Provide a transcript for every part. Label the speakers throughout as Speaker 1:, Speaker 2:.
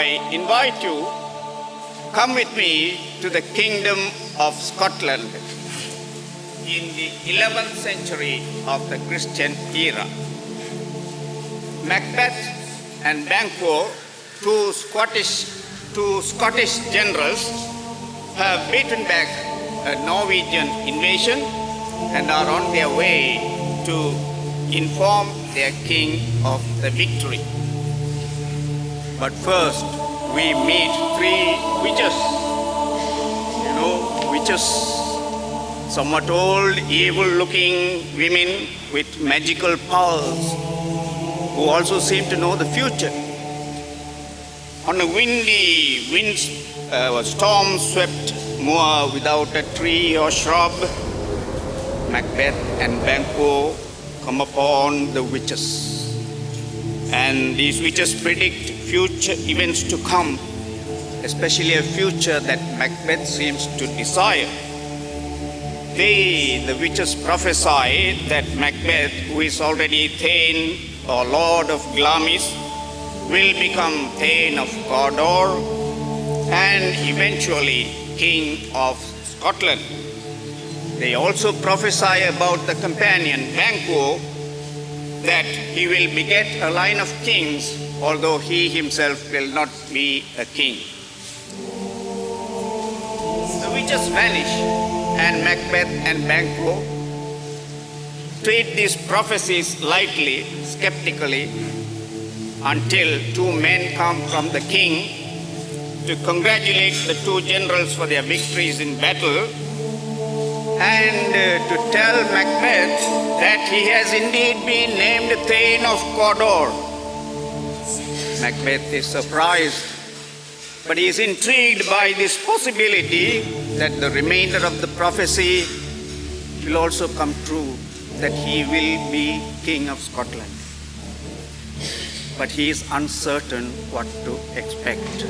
Speaker 1: I invite you, come with me to the kingdom of Scotland in the 11th century of the Christian era. Macbeth and Banquo, two Scottish generals, have beaten back a Norwegian invasion and are on their way to inform their king of the victory. But first, we meet three witches. You know, witches, somewhat old, evil-looking women with magical powers who also seem to know the future. On a windy, storm-swept moor without a tree or shrub, Macbeth and Banquo come upon the witches. And these witches predict future events to come, especially a future that Macbeth seems to desire. The witches prophesy that Macbeth, who is already Thane or Lord of Glamis, will become Thane of Cawdor and eventually King of Scotland. They also prophesy about the companion Banquo, that he will beget a line of kings, although he himself will not be a king. The witches vanish, and Macbeth and Banquo treat these prophecies lightly, skeptically, until two men come from the king to congratulate the two generals for their victories in battle, and to tell Macbeth that he has indeed been named Thane of Cawdor. Macbeth is surprised, but he is intrigued by this possibility that the remainder of the prophecy will also come true, that he will be King of Scotland. But he is uncertain what to expect.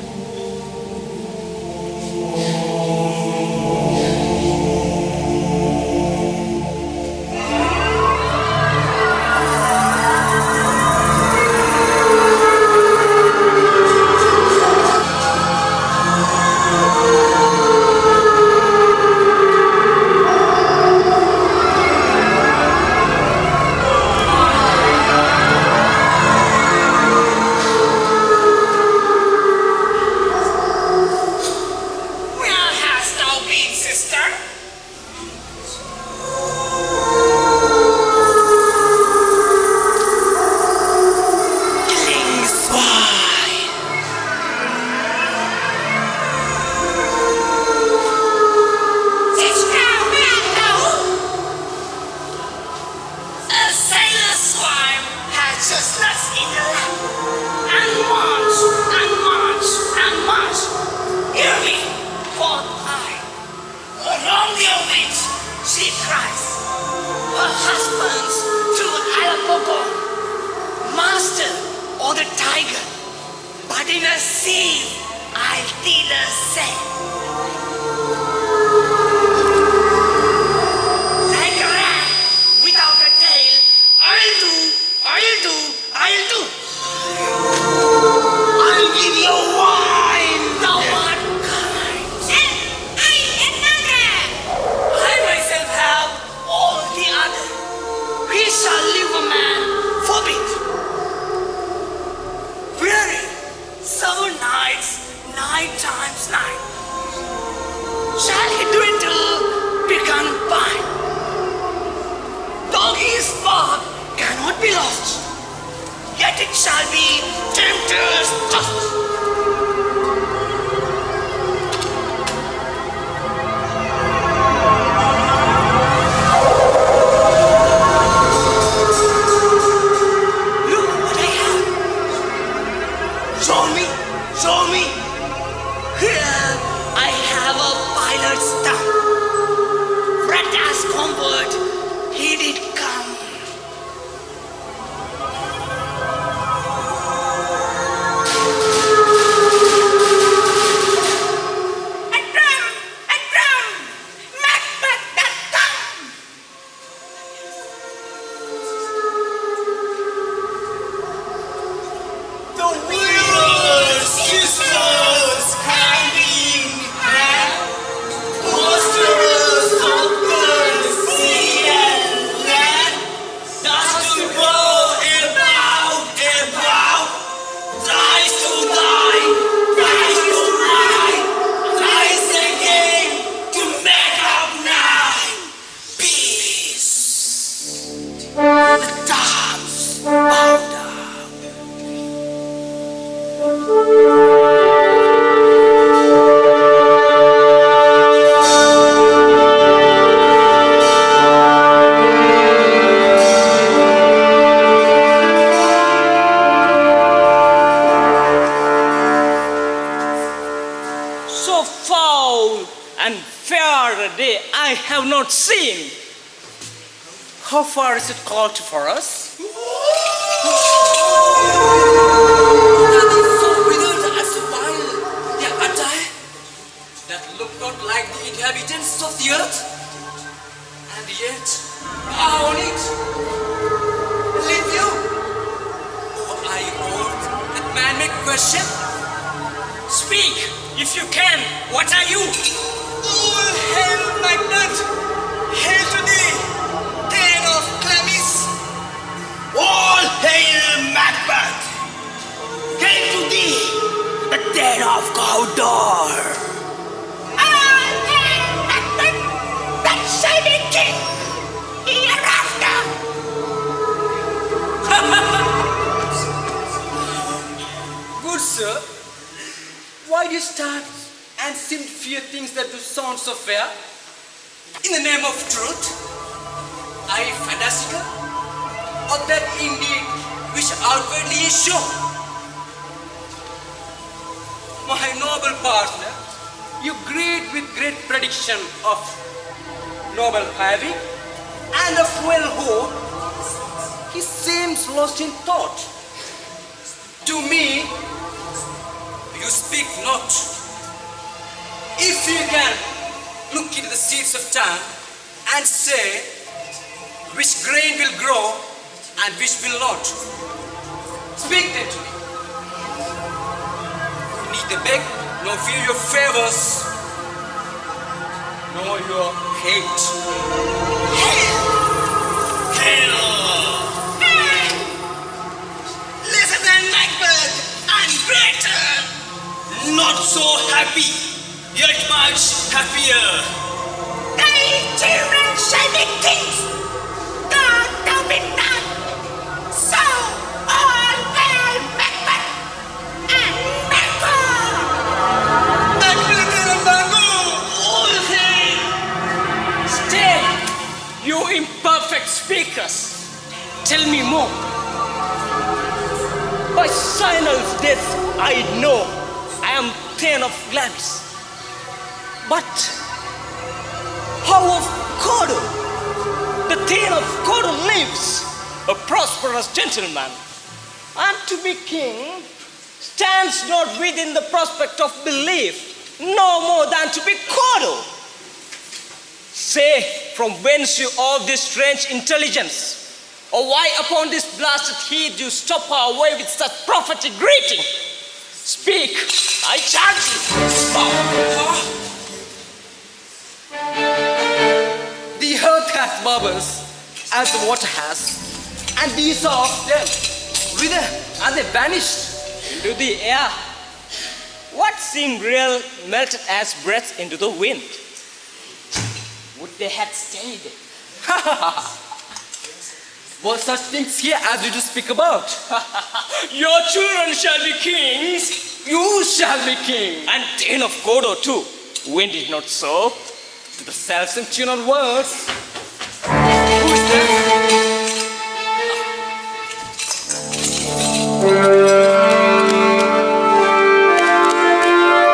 Speaker 2: day I have not seen. How far is it called for us?
Speaker 3: That is so withered as a wild, the Alai, that look not like the inhabitants of the earth, and yet are on it. Believe you? Or are you old? That man may question.
Speaker 2: Speak, if you can. What are you?
Speaker 3: All hail Magnet! Hail to thee, Thane of Glamis!
Speaker 4: All hail Macbeth! Hail to thee, the Thane of Cawdor!
Speaker 5: All hail Macbeth, that shining king, hereafter!
Speaker 3: Good sir, why do you start and seem to fear things that do sound so fair? In the name of truth, are you fantastical? Or that indeed which outwardly is shown? My noble partner, you greet with great prediction of noble having and of well hope. He seems lost in thought. To me, you speak not. If you can look into the seeds of time and say which grain will grow and which will not, speak then to me. You neither beg nor fear your favors, nor your hate.
Speaker 4: Lesser than Macbeth and greater! Not so happy, yet much happier.
Speaker 5: Thy children shall be kings, God thou be none. So all hail Macbeth and Malcolm!
Speaker 3: Macbeth and Malcolm, all hail!
Speaker 2: Stay, you imperfect speakers. Tell me more. By Sinel's death, I know I am Thane of Glamis. But how of Cawdor? The Thane of Cawdor lives, a prosperous gentleman, and to be king stands not within the prospect of belief, no more than to be Cawdor. Say, from whence you all this strange intelligence? Or why upon this blasted heath you stop our way with such prophetic greeting? Speak, I charge you.
Speaker 3: The earth hath bubbles as the water has, and these are of them. Whither are they vanished?
Speaker 2: Into the air. What seemed real melted as breath into the wind. Would they had stayed?
Speaker 3: What such things here as you do speak about?
Speaker 2: Your children shall be kings,
Speaker 3: You shall be king.
Speaker 2: and Thane of Cawdor too. Wind it not so?
Speaker 3: To the self-same tune on words. Who is this?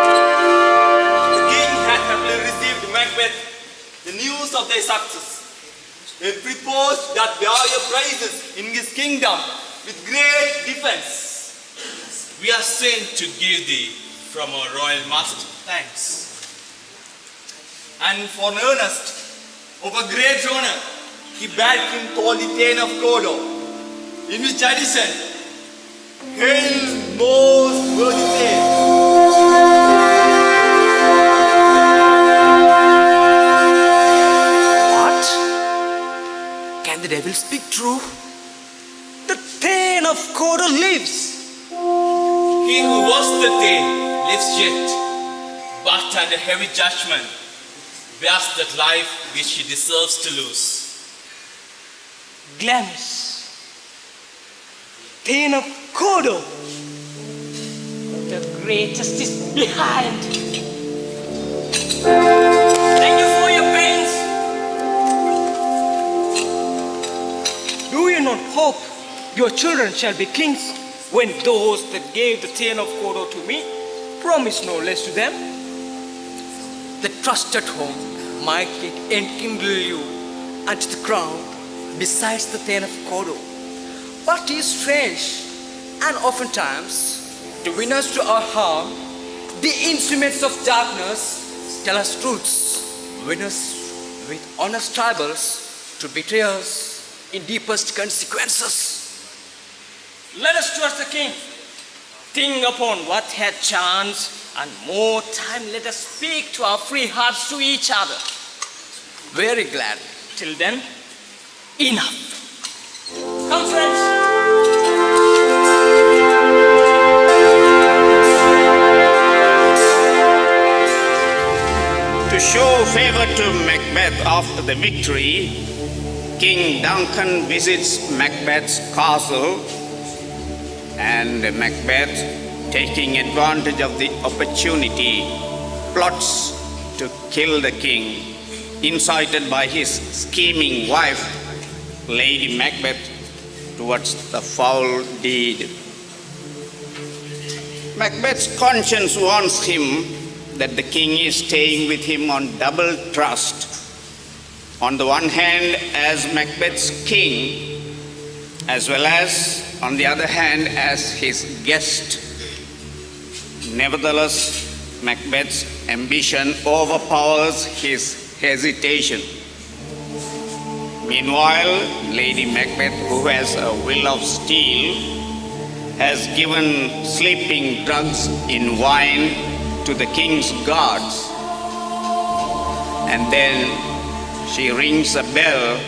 Speaker 4: The king had happily received Macbeth the news of their success. Every post that bear your praises in his kingdom with great defense. We are sent to give thee from our royal master thanks. And for an earnest of a great honor, he bade him call the Thane of Cawdor, in which addition, hail most worthy Thane.
Speaker 3: Can the devil speak true?
Speaker 2: The Thane of Cawdor lives.
Speaker 4: He who was the Thane lives yet, but under heavy judgment bears that life which he deserves to lose.
Speaker 2: Glamis, Thane of Cawdor. The greatest is behind. Thank you for your pains. Do you not hope your children shall be kings when those that gave the Thane of Cawdor to me promise no less to them?
Speaker 3: The trusted home
Speaker 2: might enkindle you unto the ground besides the thane of Kodo. What is strange, and oftentimes to win us to our harm, the instruments of darkness tell us truths, win us with honest tribals to betray us in deepest consequences.
Speaker 6: Let us trust the king. Think upon what had chanced, and more time let us speak to our free hearts to each other.
Speaker 2: Very glad.
Speaker 6: Till then, enough. Come, friends.
Speaker 1: To show favor to Macbeth after the victory, King Duncan visits Macbeth's castle, and Macbeth, taking advantage of the opportunity, plots to kill the king, incited by his scheming wife, Lady Macbeth, towards the foul deed. Macbeth's conscience warns him that the king is staying with him on double trust. On the one hand, as Macbeth's king, as well as, on the other hand, as his guest. Nevertheless, Macbeth's ambition overpowers his hesitation. Meanwhile, Lady Macbeth, who has a will of steel, has given sleeping drugs in wine to the king's guards. And then she rings a bell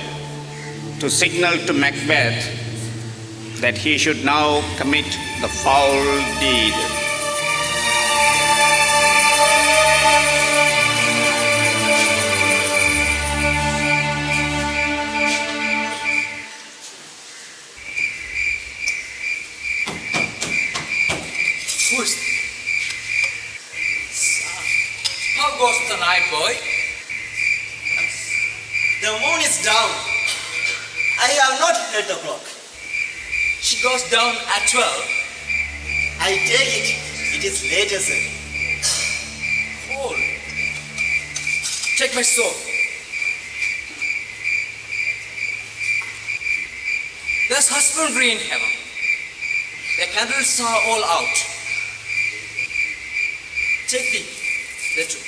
Speaker 1: to signal to Macbeth that he should now commit the foul deed.
Speaker 3: Who's How goes the night, boy?
Speaker 4: The moon is down. I have not heard the clock.
Speaker 3: She goes down at 12.
Speaker 4: I take it is later, sir.
Speaker 3: Hold. Take my sword. There's husbandry in heaven. The candles are all out. Take the two.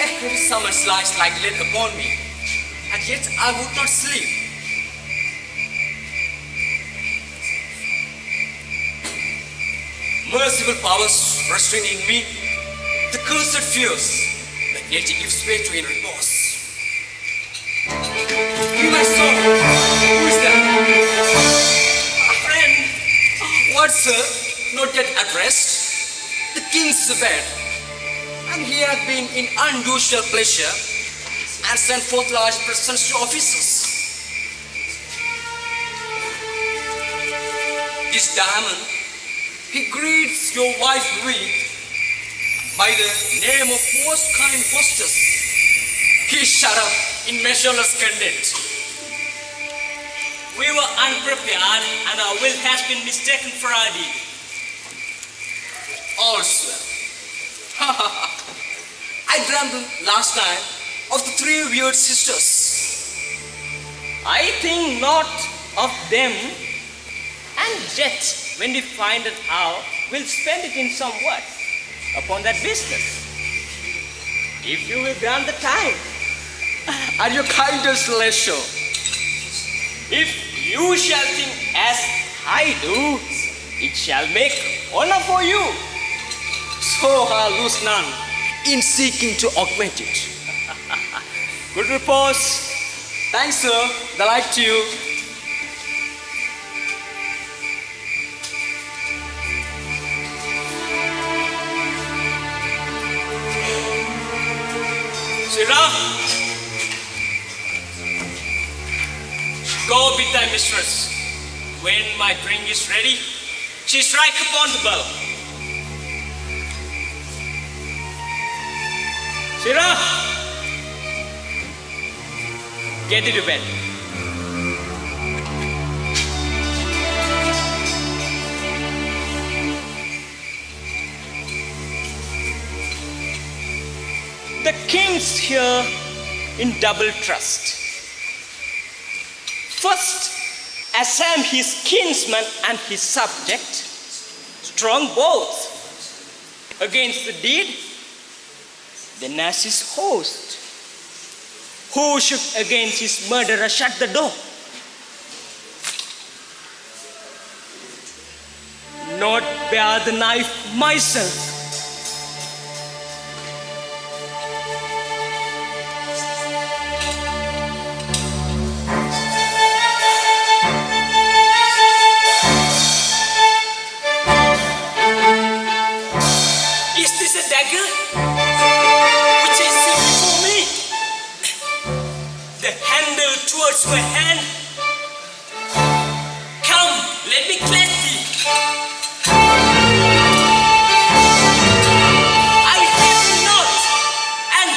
Speaker 3: A heavy summer lies like lead upon me, and yet I would not sleep. Merciful powers restraining me, the cursed fears that nature gives way to in repose. Give my soul. Who is that? A friend. What, sir? Not yet at rest? The king's bed. And he had been in unusual pleasure and sent forth large presents to officers. This diamond he greets your wife with by the name of most kind hostess. He shut up in measureless content.
Speaker 6: We were unprepared, and our will has been mistaken for our deed.
Speaker 3: All's well. I dreamt last night of the three weird sisters.
Speaker 6: I think not of them, and yet, when we find it out, we'll spend it in some work upon that business. If you will grant the time.
Speaker 3: At your kindest leisure.
Speaker 6: If you shall think as I do, it shall make honor for you.
Speaker 3: So I'll lose none in seeking to augment it.
Speaker 6: Good repose.
Speaker 3: Thanks, sir. The like to you.
Speaker 6: Sira, go with thy mistress. When my drink is ready, she strike upon the bell. Sira, get into bed. The king's here in double trust. First, as I am his kinsman and his subject, strong both against the deed, then as his host, who should against his murderer shut the door? Not bear the knife myself.
Speaker 2: Is this a dagger which I see before me? The handle towards my hand. Come, let me clasp thee. I have not, and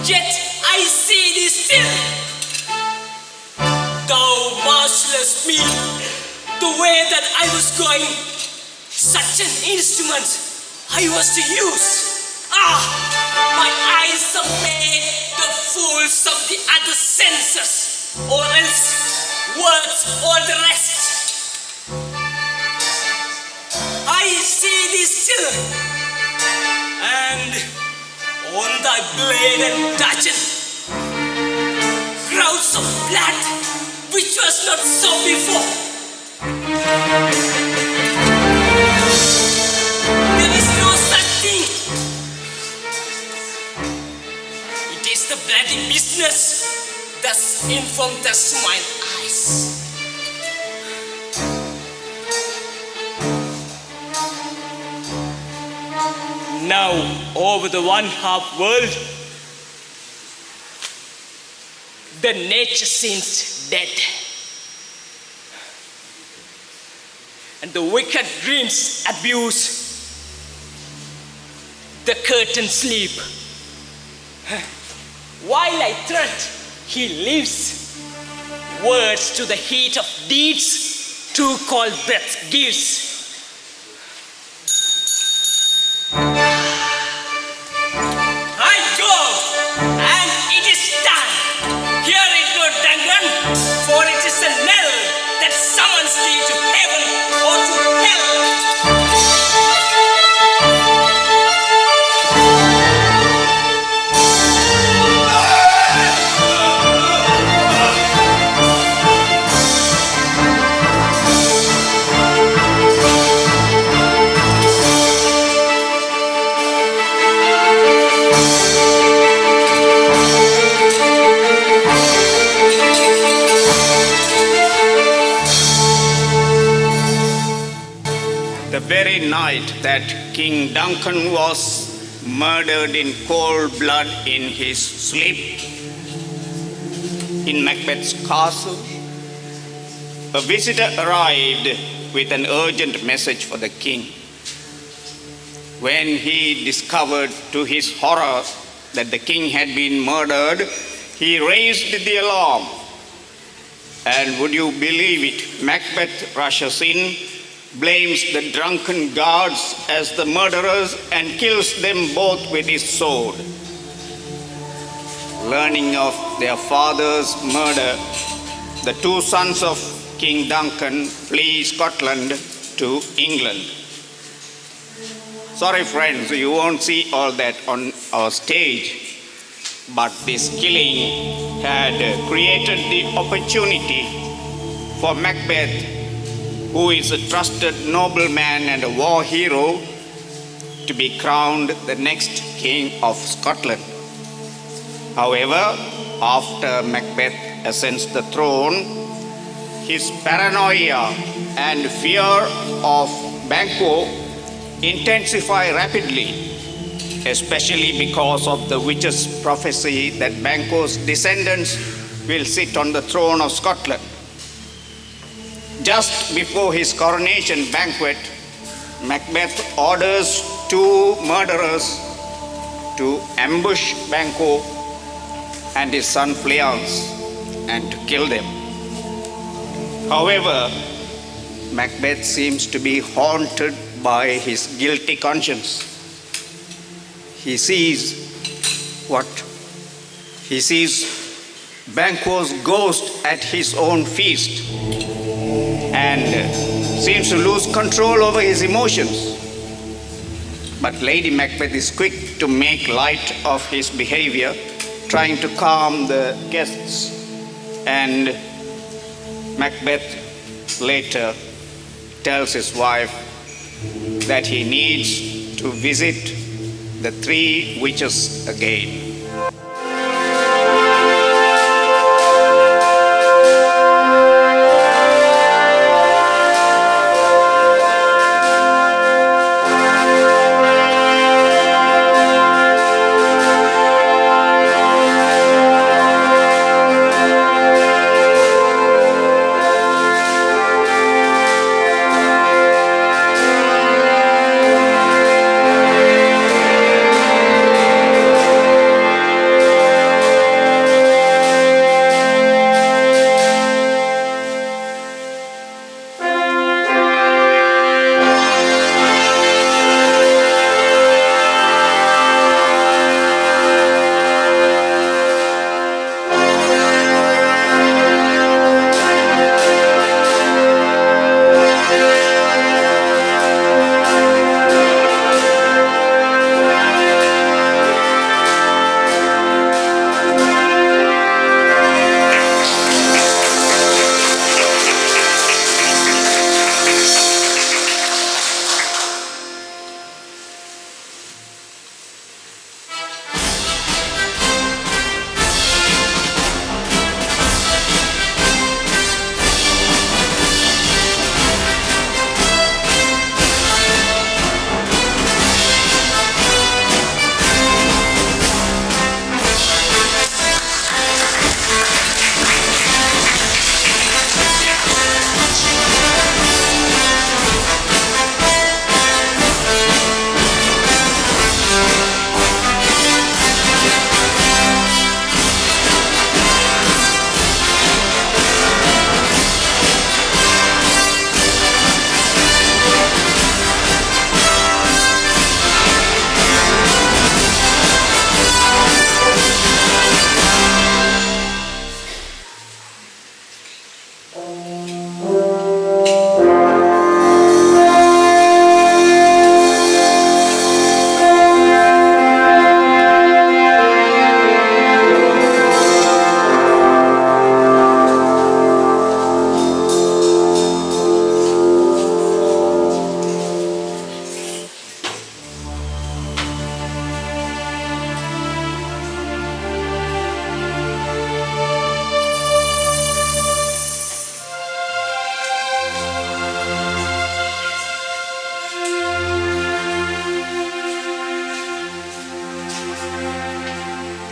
Speaker 2: yet I see thee still. Thou marshalest me the way that I was going. Such an instrument I was to use. My eyes are made the fools of the other senses, or else words or the rest. I see thee still, and on thy blade and dudgeon, gouts of blood, which was not so before. There is no such thing. It is the bloody business thus informed us to mine eyes.
Speaker 6: Now, over the one-half world, the nature seems dead. And the wicked dreams abuse. The curtain sleep. While I threat, he lives. Words to the heat of deeds, too cold breath gives.
Speaker 2: I go, and it is done. Hear it, Lord Duncan, for it is a knell that summons thee to heaven or to hell.
Speaker 1: The very night that King Duncan was murdered in cold blood in his sleep in Macbeth's castle, a visitor arrived with an urgent message for the king. When he discovered to his horror that the king had been murdered, he raised the alarm. And would you believe it, Macbeth rushes in, blames the drunken guards as the murderers and kills them both with his sword. Learning of their father's murder, the two sons of King Duncan flee Scotland to England. Sorry friends, you won't see all that on our stage, but this killing had created the opportunity for Macbeth, who is a trusted nobleman and a war hero, to be crowned the next king of Scotland. However, after Macbeth ascends the throne, his paranoia and fear of Banquo intensify rapidly, especially because of the witch's prophecy that Banquo's descendants will sit on the throne of Scotland. Just before his coronation banquet, Macbeth orders two murderers to ambush Banquo and his son Fleance and to kill them. However, Macbeth seems to be haunted by his guilty conscience. He sees what He sees Banquo's ghost at his own feast and seems to lose control over his emotions. But Lady Macbeth is quick to make light of his behavior, trying to calm the guests. And Macbeth later tells his wife that he needs to visit the three witches again.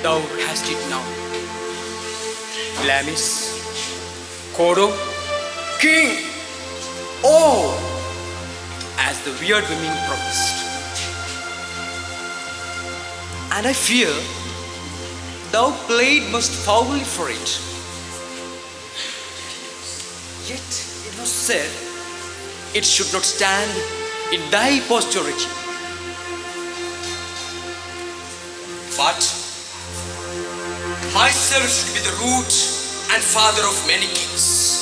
Speaker 3: Thou hast it now. Glamis, Kodo, King, all as the weird women promised. And I fear thou played most foully for it. Yet it was said it should not stand in thy posterity. But myself should be the root and father of many kings.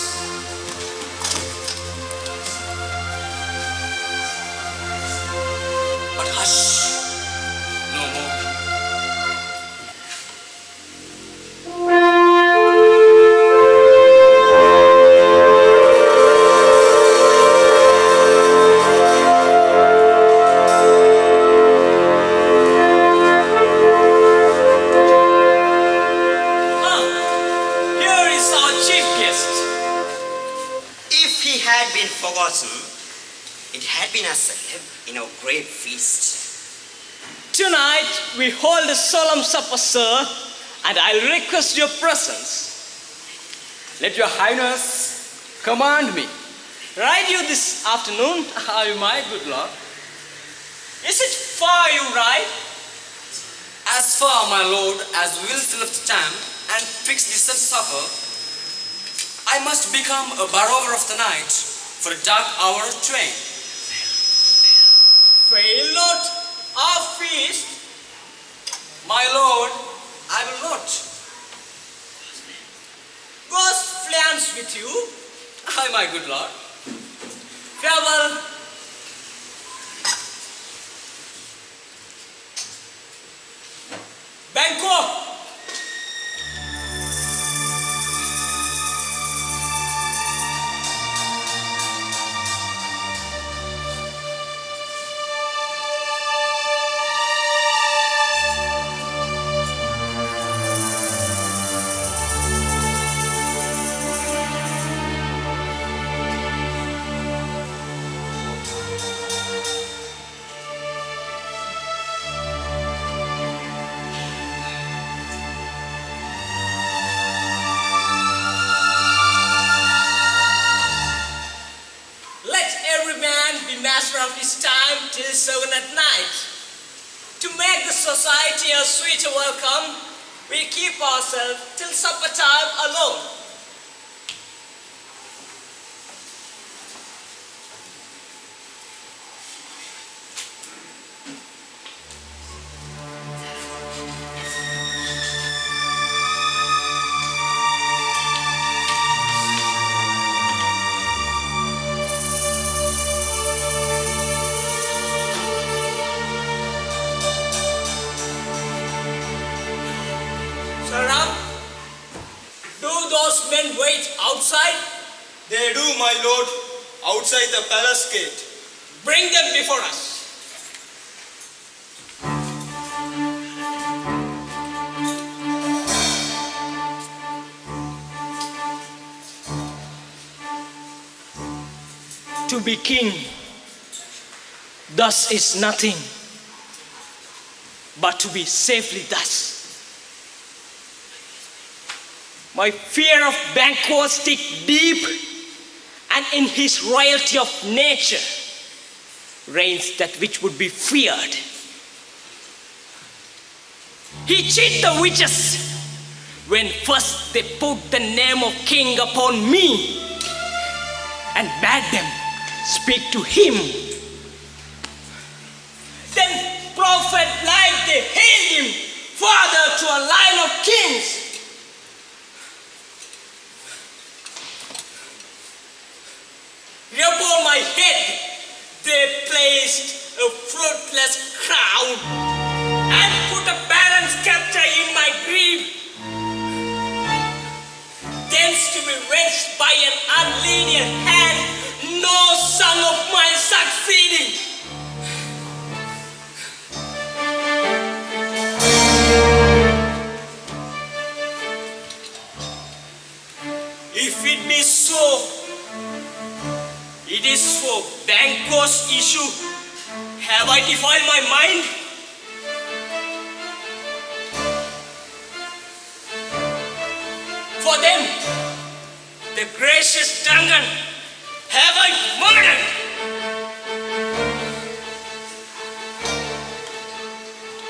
Speaker 3: But hush, no more.
Speaker 7: It had been a celeb in our great feast.
Speaker 6: Tonight we hold a solemn supper, sir, and I'll request your presence.
Speaker 3: Let your highness command me.
Speaker 6: Ride you this afternoon?
Speaker 3: I my good lord.
Speaker 6: Is it far you ride?
Speaker 3: As far, my lord, as will select time and fix the set supper, I must become a borrower of the night for a dark hour or twain.
Speaker 6: Fail not our feast.
Speaker 3: My lord, I will not.
Speaker 2: God's plans with you.
Speaker 3: Aye, my good lord.
Speaker 2: Farewell. Bangkok. Master of his time till 7 at night. To make the society a sweeter welcome, we keep ourselves till supper time alone. Men wait outside?
Speaker 4: They do, my lord, outside the palace gate.
Speaker 2: Bring them before us. To be king, thus is nothing, but to be safely thus. My fear of Bangkok stick deep, and in his royalty of nature reigns that which would be feared. He cheat the witches when first they put the name of king upon me and bade them speak to him. Then prophet like they hailed him father to a line of kings. Upon my head they placed a fruitless crown and put a barren scepter in my grief, thence to be wrenched by an unlenient hand, no son of mine succeeding. If it be so, it is for Bangkok's issue. Have I defiled my mind? For them, the gracious Dungan, have I murdered?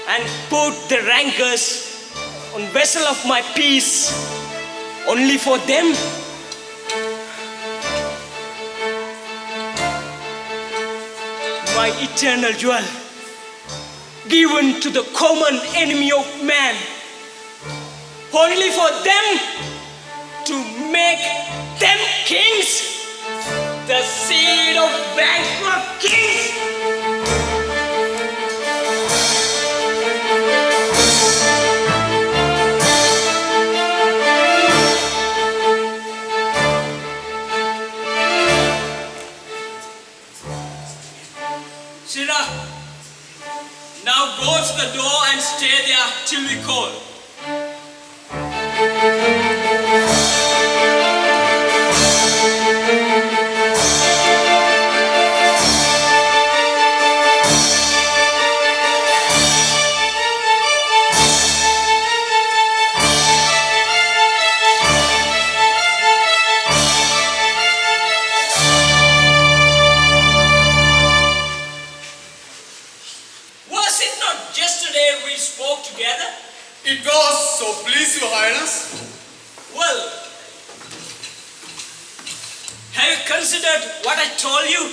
Speaker 2: And put the rankers on vessel of my peace only for them? My eternal jewel, given to the common enemy of man, only for them to make them kings, the seed of Bangkok kings. Now go to the door and stay there till we call.
Speaker 4: It was, so please your highness.
Speaker 2: Well, have you considered what I told you?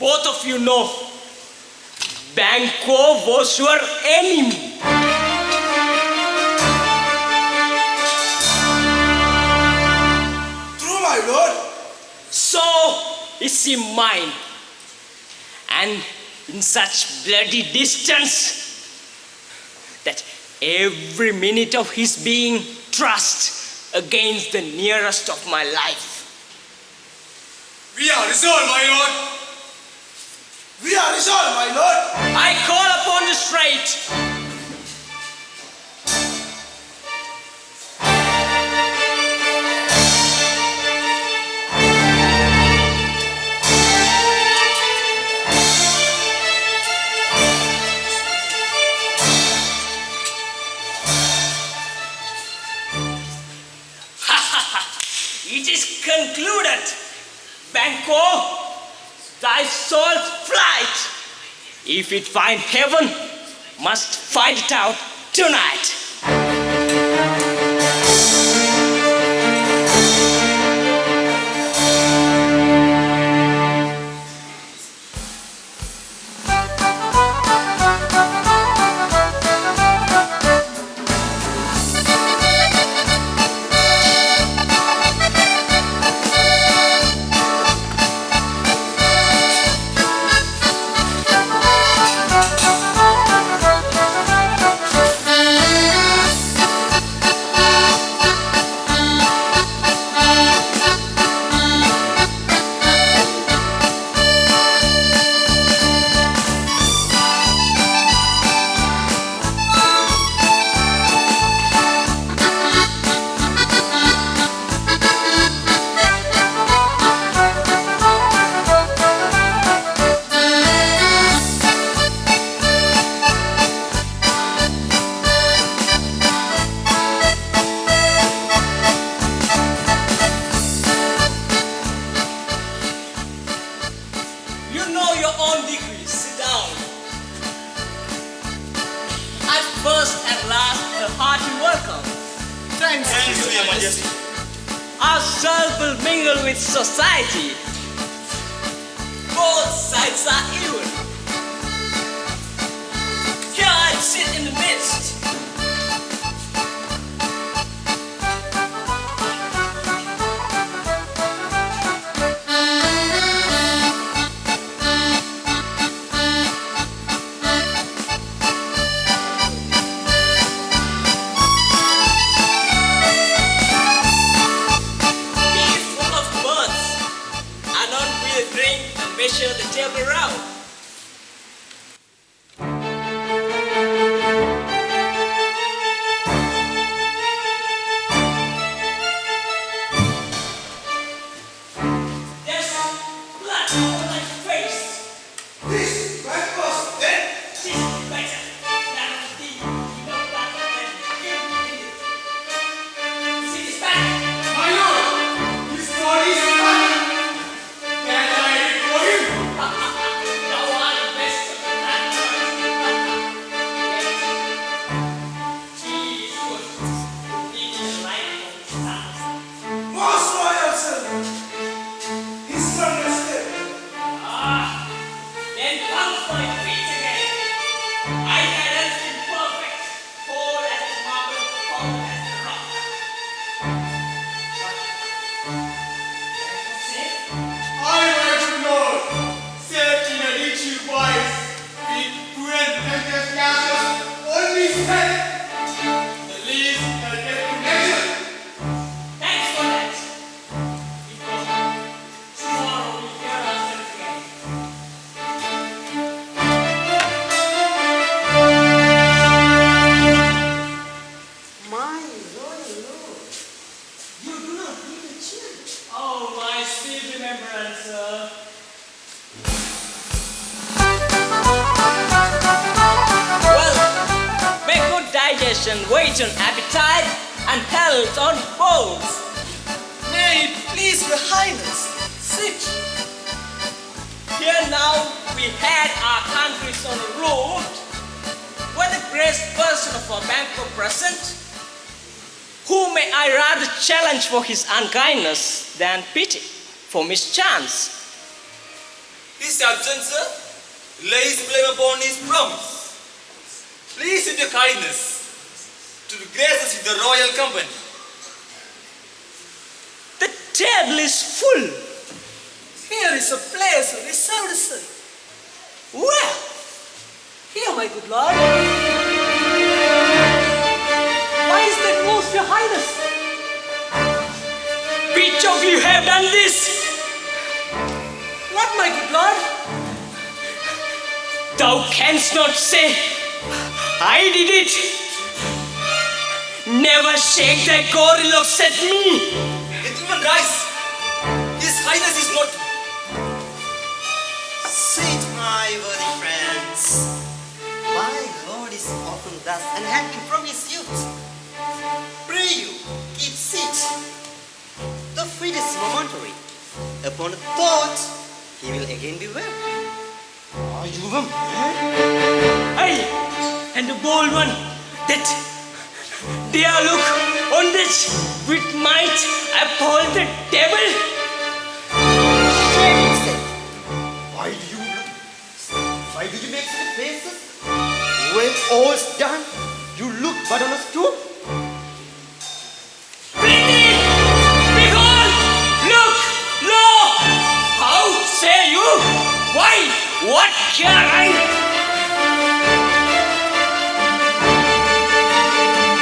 Speaker 2: Both of you know Bangkok was your enemy.
Speaker 8: my lord.
Speaker 6: So is he mine. And in such bloody distance that every minute of his being thrust against the nearest of my life.
Speaker 8: We are resolved, my lord. We are resolved, my lord.
Speaker 6: I call upon the straight. It is concluded. Banco, thy soul's flight, if it find heaven, must find it out tonight. Ourselves will mingle with society. Both sides are evil. Here I sit in the midst. Measure the table round. There's blood on my face.
Speaker 8: This breakfast then.
Speaker 6: This is better than of thee. No blood than you. See this back.
Speaker 8: My lord, his body is fine. Can I for him?
Speaker 6: Thou art the best of the land. He is good. He is the light of the stars.
Speaker 8: Most royal sir. His son is dead.
Speaker 6: Then comes my feet again. I had everything perfect, cold as marble, firm as the rock. But safe?
Speaker 8: I, my good lord, said in a rich voice, with prudent and just castles, only said, the least can get connection.
Speaker 6: Thanks for that. Because tomorrow we'll hear ourselves again.
Speaker 9: My royal lord, you do not need a chill.
Speaker 6: Oh, my sweet remembrance, sir. Well, may good digestion wait on appetite and health on bones.
Speaker 3: May it please your highness, sit.
Speaker 6: Here now we had our countries on a route. Were the greatest person of our banquet present? Who may I rather challenge for his unkindness than pity for mischance?
Speaker 4: His absence, sir, lays blame upon his promise. Please with your kindness to grace us with the royal company.
Speaker 6: The
Speaker 2: table is full.
Speaker 3: Here is a place reserved, sir.
Speaker 2: Where?
Speaker 3: Here, my good lord.
Speaker 2: Why is that most, your highness? Which of you have done this?
Speaker 3: What, my good lord?
Speaker 2: Thou canst not say, I did it. Never shake thy gorilla at me.
Speaker 4: Gentlemen, rise. His Highness is not.
Speaker 7: Sit, my worthy friends. My Lord is often thus and had been from his youth. Pray you, keep seat. The fit is momentary. Upon a thought, he will again be well. Are you a man?
Speaker 2: I and the bold one that dare look on this with might uphold the devil.
Speaker 7: Shame himself. Why do you make such faces? When all's done, you look but on a stool.
Speaker 2: Pretty! Behold! Look! Lo! How say you? Why? What care I?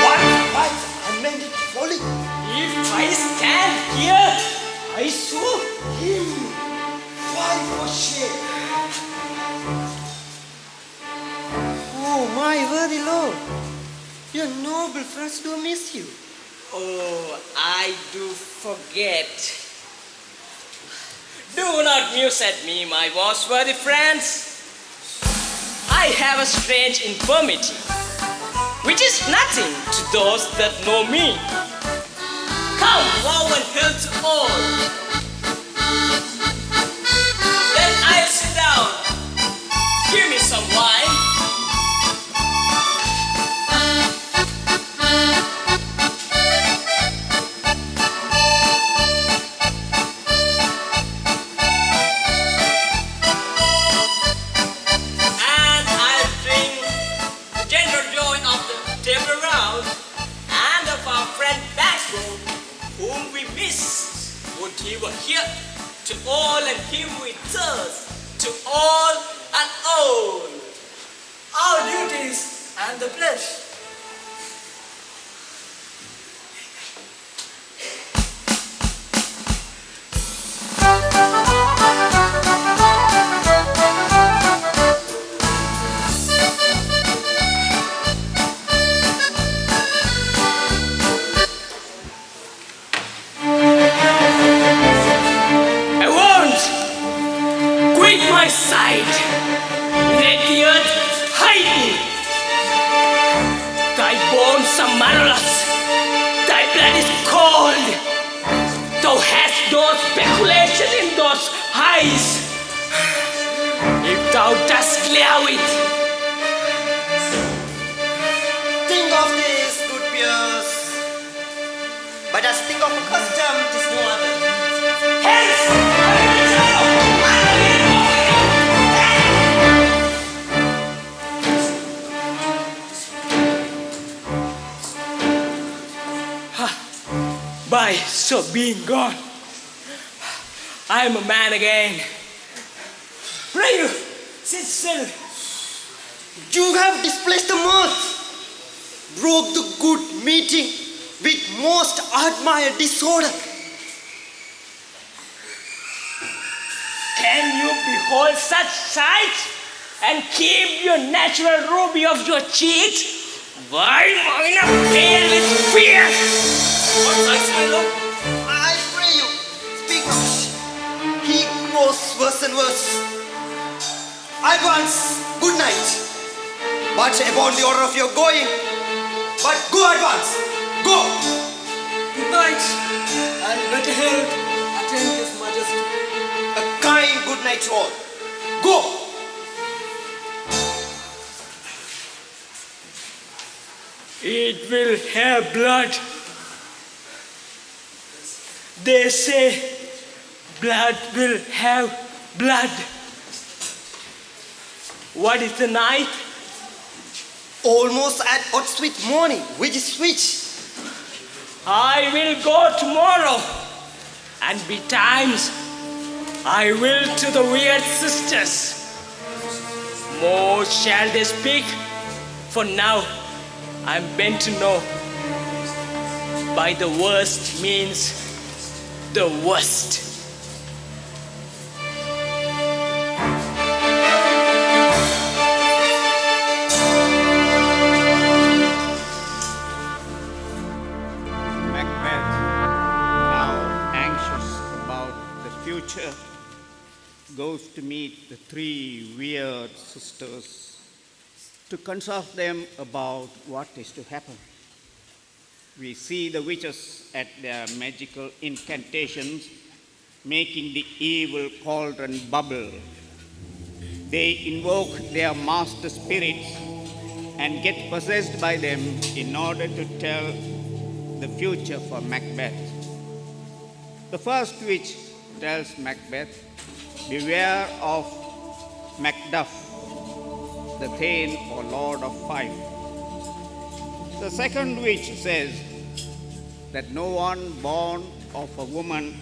Speaker 7: What? I meant it folly.
Speaker 2: If I stand here, I saw him.
Speaker 7: Why for shame? Oh, my worthy Lord. Your noble friends do miss you.
Speaker 2: Oh, I do forget. Do not muse at me, my most worthy friends. I have a strange infirmity, which is nothing to those that know me. Come, love and health to all. Then I'll sit down. Give me some wine. He were here to all and him with us, to all and all.
Speaker 3: Our duties and the pledge.
Speaker 2: My side, let the earth hide me. Thy bones are marvelous, thy blood is cold. Thou hast no speculation in those eyes. If thou dost glare with,
Speaker 7: Think of this, good peers. But as think of a custom, it is no other.
Speaker 2: hence, by so being gone, I am a man again. Pray you, sit still.
Speaker 7: You have displaced the mirth, broke the good meeting with most admired disorder.
Speaker 2: Can you behold such sights and keep your natural ruby of your cheeks? Why mine are pale with fear?
Speaker 4: What sights, my lord?
Speaker 7: I pray you, speak not. He grows worse and worse. Advance, good night. But upon the order of your going, but go advance, go.
Speaker 3: Good night, and better health attend His Majesty.
Speaker 7: A kind good night to all. Go.
Speaker 2: It will have blood. They say blood will have blood. What is the night?
Speaker 7: Almost at odds with morning. Which is which?
Speaker 2: I will go tomorrow and betimes I will to the weird sisters. More shall they speak, for now I'm bent to know. By the worst means the worst.
Speaker 1: Macbeth, now anxious about the future, goes to meet the three weird sisters to consult them about what is to happen. We see the witches at their magical incantations making the evil cauldron bubble. They invoke their master spirits and get possessed by them in order to tell the future for Macbeth. The first witch tells Macbeth, "Beware of Macduff, the Thane or Lord of Fife." The second witch says that no one born of a woman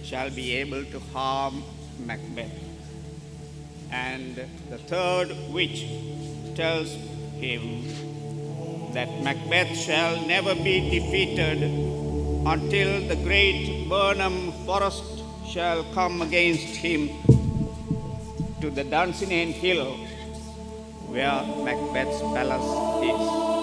Speaker 1: shall be able to harm Macbeth. And the third witch tells him that Macbeth shall never be defeated until the great Burnham forest shall come against him to the Dunsinane Hill where Macbeth's palace is.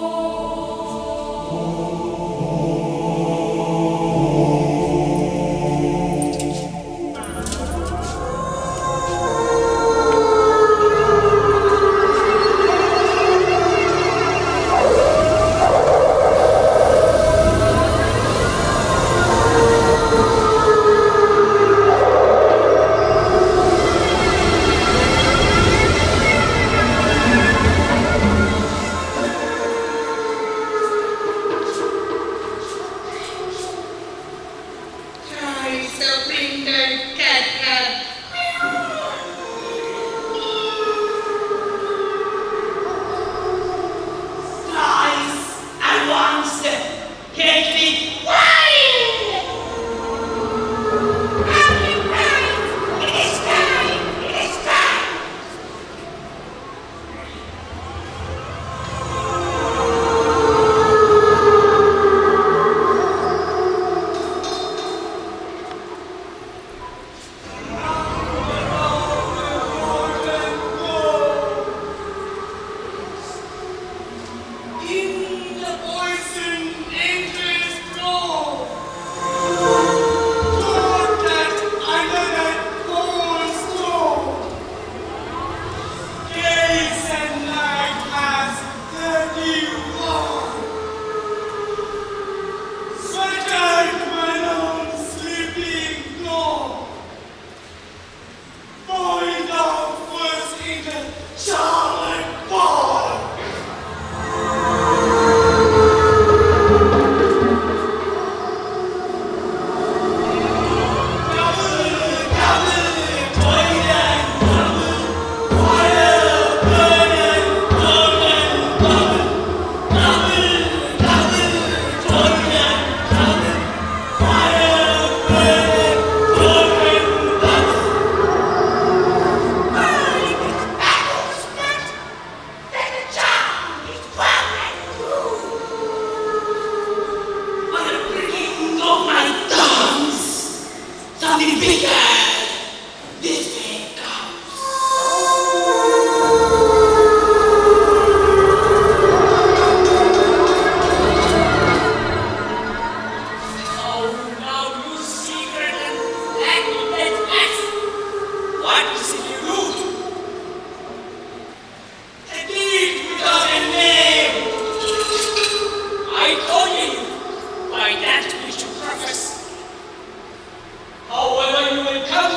Speaker 2: However, you will come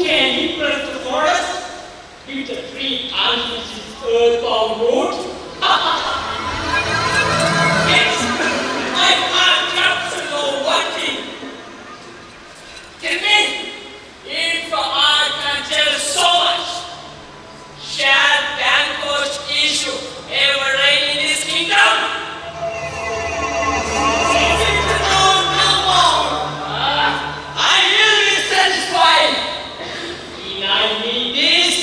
Speaker 10: can impress the forest if the tree uses its earthbound root?
Speaker 6: Yes, my heart comes to know one thing. Tell me, if I can tell so much, shall vanquished issue ever reign in this kingdom? I will be satisfied. Deny me this,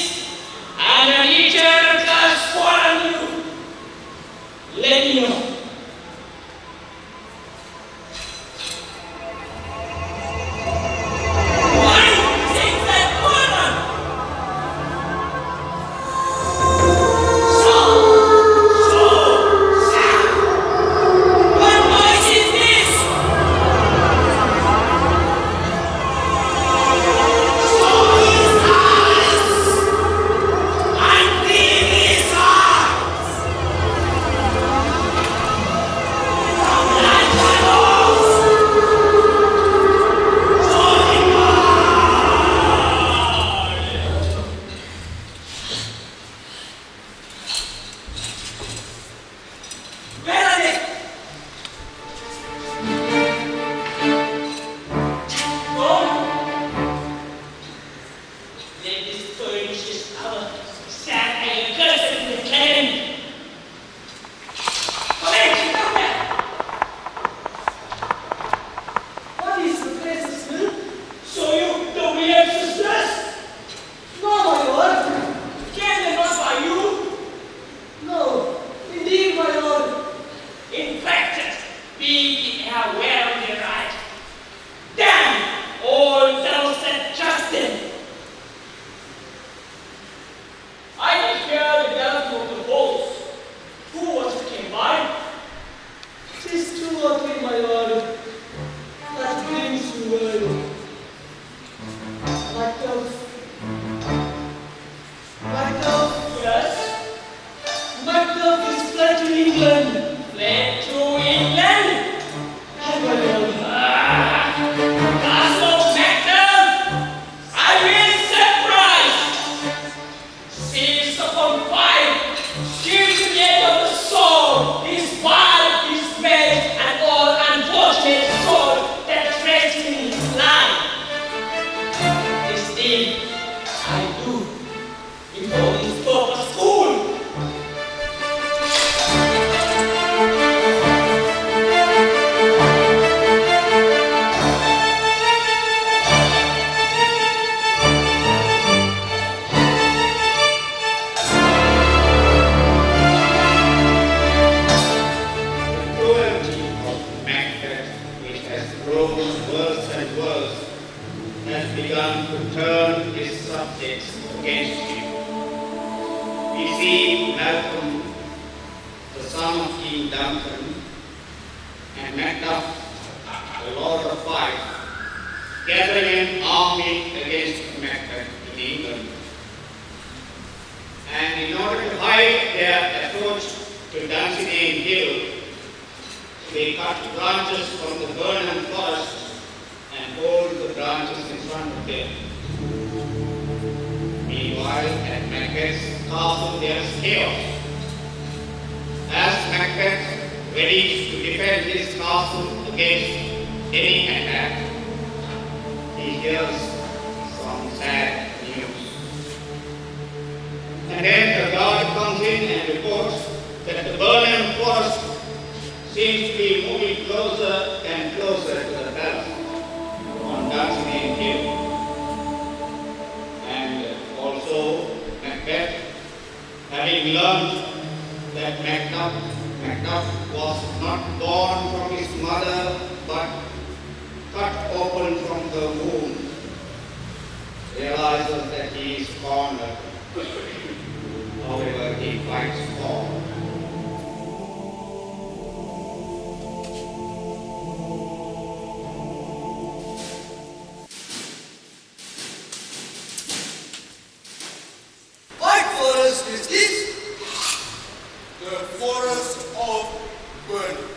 Speaker 6: and an eternal curse follow you. Let me know. Why take that burden? So sad. What noise is this? So his eyes and clean his eyes. From Lanka north to the where are they? Gone. Let this pernicious hour stand and curse in the cannon. Come here, come back.
Speaker 10: What is the precious milk? Show you the weird sisters? No, my lord.
Speaker 6: Can they not by you?
Speaker 10: No, indeed, my lord.
Speaker 6: In practice, be aware of their right. Damn all those that trust them. I did hear the death of the wolves. Who was it came by?
Speaker 10: 'Tis 2 or 3, my lord. That brings you word. Myself.
Speaker 6: Yes,
Speaker 10: Myself is fled to England.
Speaker 6: fled to England.
Speaker 10: Hi, my lord.
Speaker 6: Castle Macdam, I will surprise. Seize upon fire, kill to the end of the sword, his wild, his mate, and all unfortunate soul that treads in his line. This deed I do before his proper school.
Speaker 1: The cruelty of Macbeth, which has grown worse and worse, has begun to turn his subjects against him. We see Malcolm, the son of King Duncan, and Macduff, the Lord of Fife, gathering an army against Macbeth in England. And in order to hide their approach to Dunsinane Hill, they cut branches from the Burnham forest and hold the branches in front of them. Meanwhile, at Macbeth's castle there is chaos. As Macbeth readies to defend his castle against any attack, he hears some sad news. And then the guard comes in and reports that the Burnham forest seems to be moving closer and closer to the palace on Dunsinane Hill. And also Macbeth, having learned that Macduff was not born from his mother but cut open from the womb, realizes that he is cornered. However, he fights on.
Speaker 8: What forest is this? The forest of burning.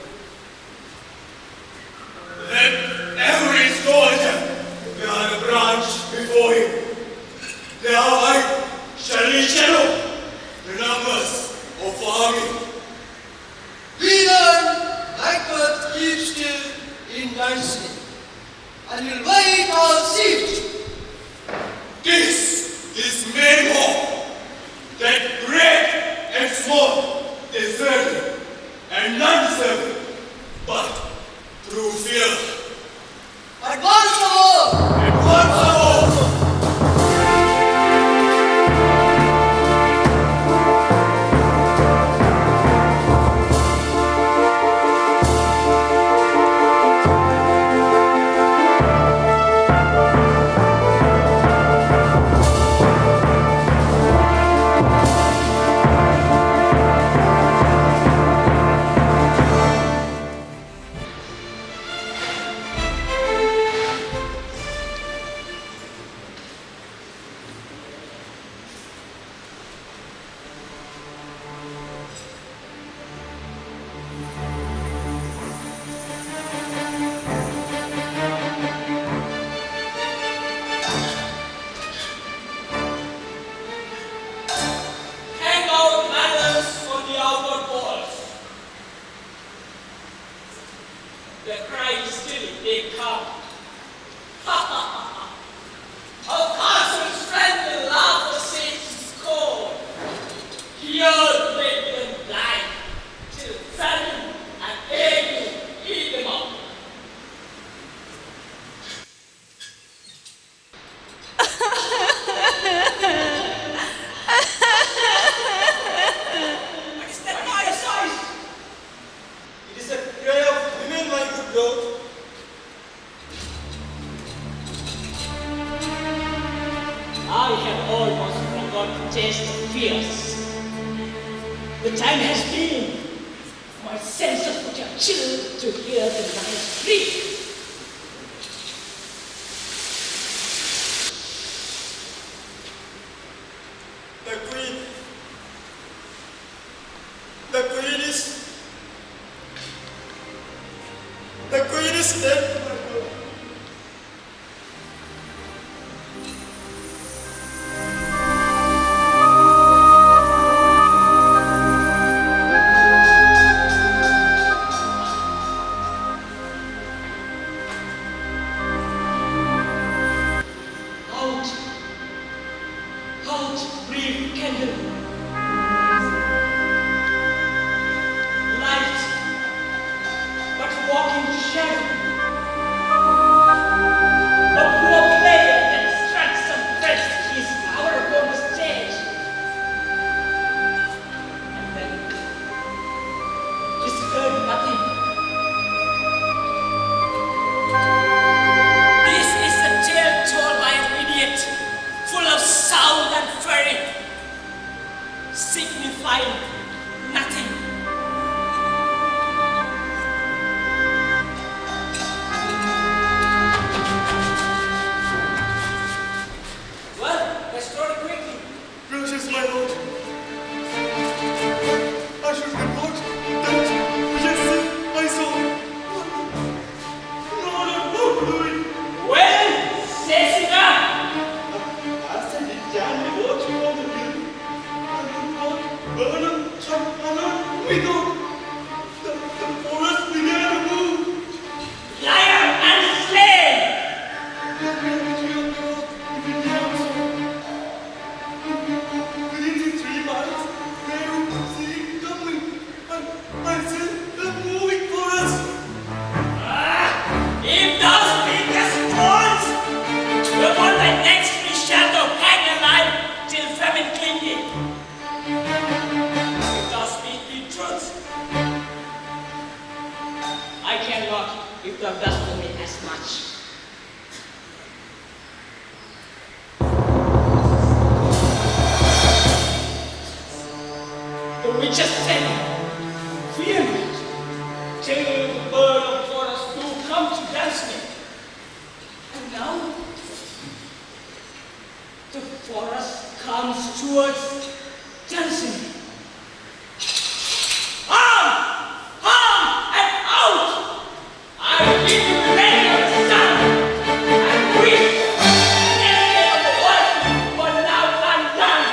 Speaker 8: Let every soldier bear a branch before him very shadow, the numbers of army. We learn Macbeth keeps still in dancing, and will wait our shift. This is main hope, that great and small, deserted and undeserved, but through fear. Advance the war! Advance the war!
Speaker 10: I have almost forgotten to taste the fears. The time has been for my senses which are chilled to hear the night breathe.
Speaker 8: The queen is dead, my lord.
Speaker 10: Out, brief candle. Light, but walking shadow. A poor player that struts and threats his power upon the stage. And then is heard nothing. This is a tale told by an idiot, full of sound and fury, signifying nothing. Well, restore it quickly.
Speaker 8: Gracious, my lord. I should report that, yes, I saw. No, not doing.
Speaker 10: Well, Cecilia!
Speaker 8: As I did Jan watching on the hill, I thought, burn up, chop, we go. The forest began to move.
Speaker 10: Liar and slave!
Speaker 8: Within 3 miles, they would see it coming. And I said, they're moving for us.
Speaker 10: If thou speakest false, upon thy next we shall thou hang alive till famine cling thee. If thou speak the truth, I cannot if thou dost for me as much. The witches say, fear not, till the bird of forest do come to dance me. And now, the forest comes towards dancing. Arm! Arm! And out! I will give you the reign of the sun, and we, enemy of the world, were now undone.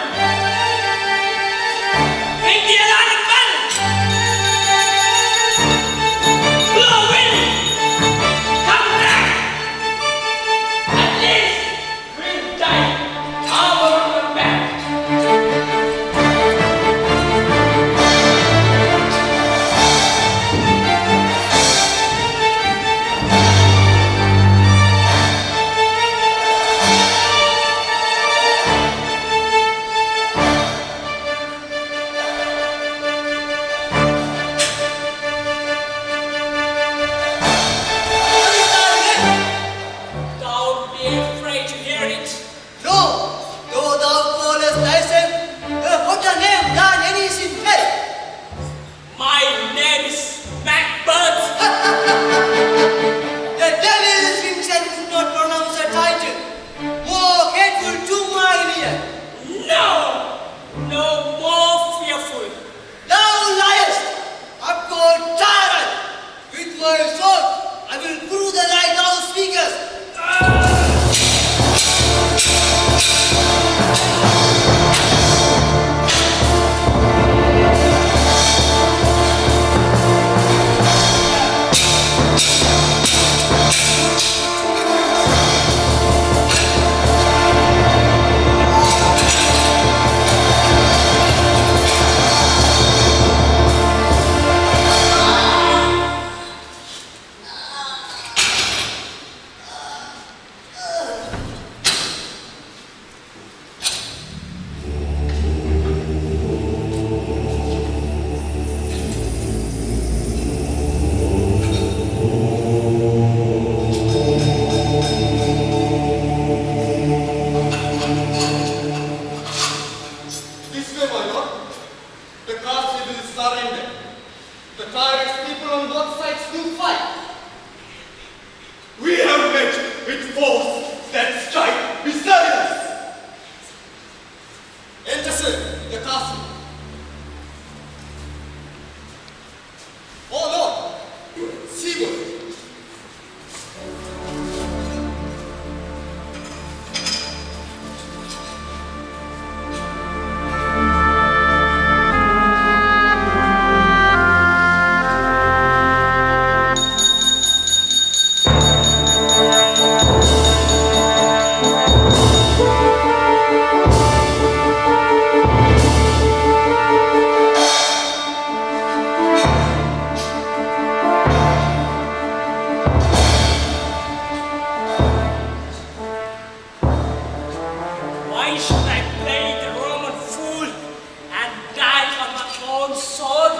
Speaker 10: Why should I play the Roman fool and die on my own sword?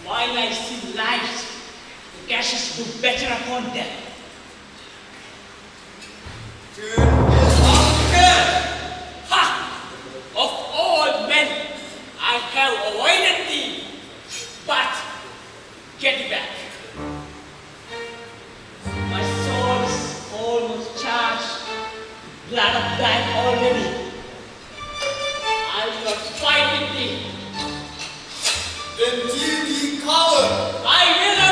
Speaker 10: While I see lives, the Cassius do better upon them. Ha! Of all men, I have avoided thee, but get back. My soul is almost charged, blood of thine already. I will not fight with thee.
Speaker 8: Then yield thee, coward!
Speaker 10: I will